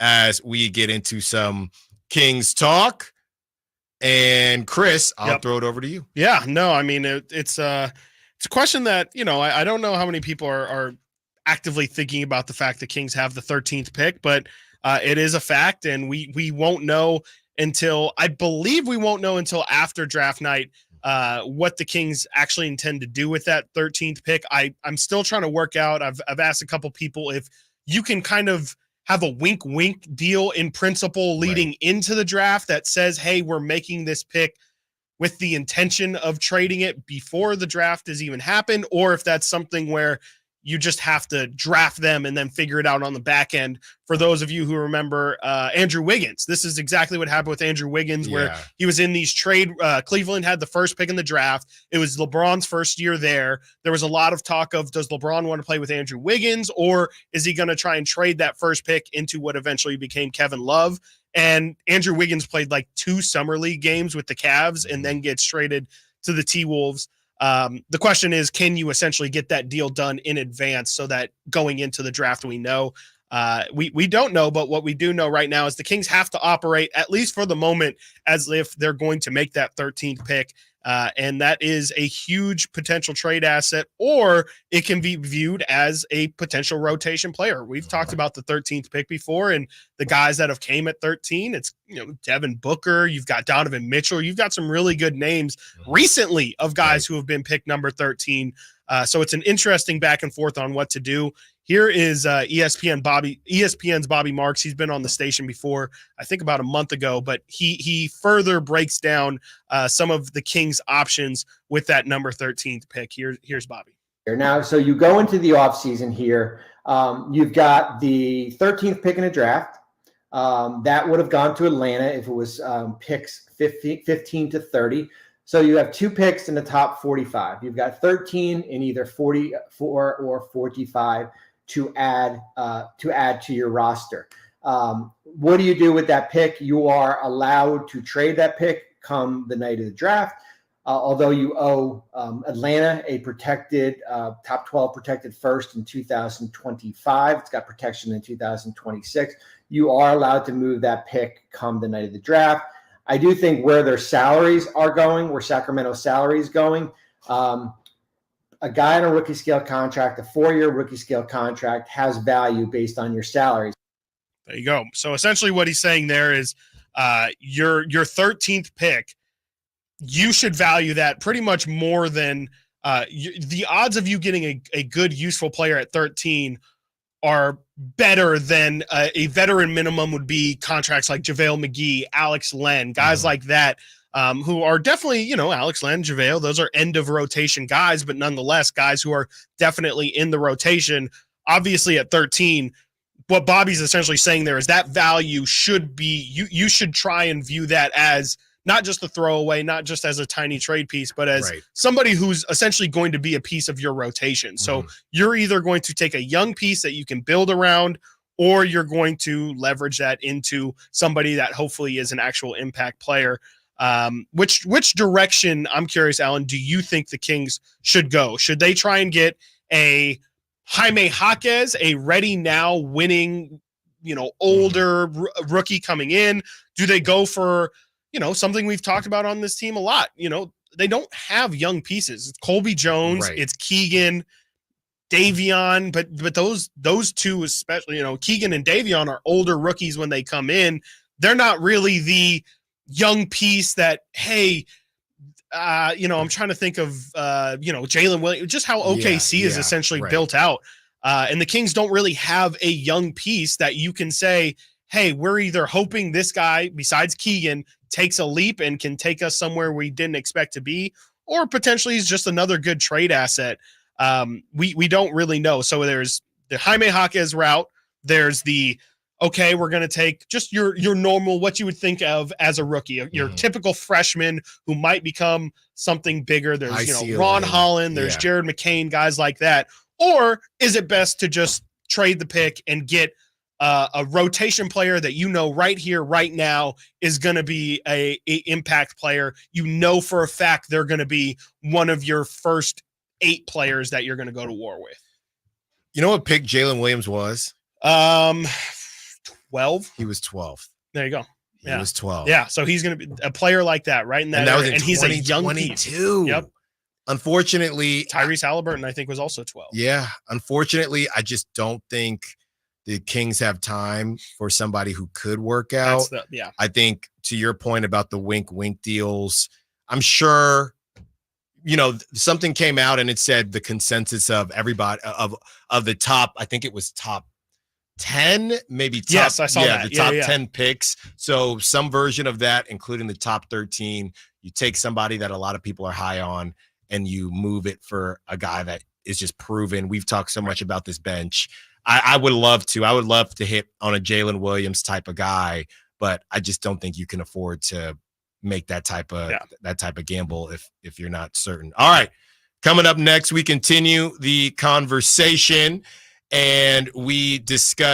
as we get into some Kings talk. And Chris, I'll throw it over to you. Yeah, no, I mean, it's a question that, I don't know how many people are actively thinking about the fact that Kings have the 13th pick, but it is a fact, and we won't know until, I believe we won't know until after draft night what the Kings actually intend to do with that 13th pick. I'm still trying to work out. I've asked a couple people if you can kind of have a wink deal in principle leading into the draft that says, hey, we're making this pick with the intention of trading it before the draft has even happened, or if that's something where you just have to draft them and then figure it out on the back end. For those of you who remember Andrew Wiggins, this is exactly what happened with Andrew Wiggins, where he was in these trade. Cleveland had the first pick in the draft. It was LeBron's first year there. There was a lot of talk of, does LeBron want to play with Andrew Wiggins, or is he going to try and trade that first pick into what eventually became Kevin Love? And Andrew Wiggins played like 2 summer league games with the Cavs and then gets traded to the T-Wolves. The question is, can you essentially get that deal done in advance so that going into the draft, we know? We don't know, but what we do know right now is the Kings have to operate, at least for the moment, as if they're going to make that 13th pick. And that is a huge potential trade asset, or it can be viewed as a potential rotation player. We've talked about the 13th pick before, and the guys that have came at 13, it's, Devin Booker, you've got Donovan Mitchell, you've got some really good names recently of guys who have been picked number 13. So it's an interesting back and forth on what to do. Here is ESPN's Bobby Marks. He's been on the station before, I think about a month ago, but he further breaks down some of the Kings' options with that number 13th pick. Here's Bobby. Now, so you go into the offseason here. You've got the 13th pick in a draft. That would have gone to Atlanta if it was picks 15 to 30. So you have 2 picks in the top 45. You've got 13 in either 44 or 45 to add to your roster. What do you do with that pick? You are allowed to trade that pick come the night of the draft. Although you owe Atlanta a protected top 12 protected first in 2025. It's got protection in 2026. You are allowed to move that pick come the night of the draft. I do think where their salaries are going, where Sacramento's salary is going, a guy on a rookie scale contract, a 4-year rookie scale contract, has value based on your salaries. There you go. So essentially what he's saying there is your 13th pick, you should value that pretty much more than the odds of you getting a good, useful player at 13 are better than a veteran minimum would be contracts like JaVale McGee, Alex Len, guys like that, who are definitely, Alex Len, JaVale, those are end of rotation guys, but nonetheless, guys who are definitely in the rotation. Obviously at 13, what Bobby's essentially saying there is that value should be, you should try and view that as not just a throwaway, not just as a tiny trade piece, but as somebody who's essentially going to be a piece of your rotation. So you're either going to take a young piece that you can build around, or you're going to leverage that into somebody that hopefully is an actual impact player. Which direction, I'm curious, Alan, do you think the Kings should go? Should they try and get a Jaime Jaquez, a ready now winning, older rookie coming in? Do they go for, something we've talked about on this team a lot? They don't have young pieces. It's Colby Jones, it's Keegan, Davion, but those two especially, Keegan and Davion are older rookies when they come in. They're not really the young piece that, hey, I'm trying to think of, Jalen Williams, just how OKC is essentially built out. And the Kings don't really have a young piece that you can say, hey, we're either hoping this guy, besides Keegan, takes a leap and can take us somewhere we didn't expect to be, or potentially he's just another good trade asset. We don't really know. So there's the Jaime Jaquez route. There's the, okay, we're going to take just your normal, what you would think of as a rookie, your typical freshman who might become something bigger. There's, Ron Holland, there's Jared McCain, guys like that. Or is it best to just trade the pick and get a rotation player that right here, right now is going to be a impact player? For a fact they're going to be one of your first 8 players that you're going to go to war with. You know what pick Jalen Williams was? 12. He was 12th. There you go. He was 12. Yeah. So he's going to be a player like that, right in that, And that was area. in And he's a young piece. 2022. Yep. Unfortunately, Tyrese Halliburton, I think, was also 12. Yeah. Unfortunately, I just don't think the Kings have time for somebody who could work out. I think to your point about the wink deals, I'm sure, something came out and it said the consensus of everybody of the top, I think it was top 10, maybe top. Yes, I saw that. The top 10 picks. So some version of that, including the top 13, you take somebody that a lot of people are high on and you move it for a guy that is just proven. We've talked so much about this bench. I would love to hit on a Jalen Williams type of guy, but I just don't think you can afford to make that type of gamble if you're not certain. All right. Coming up next, we continue the conversation and we discuss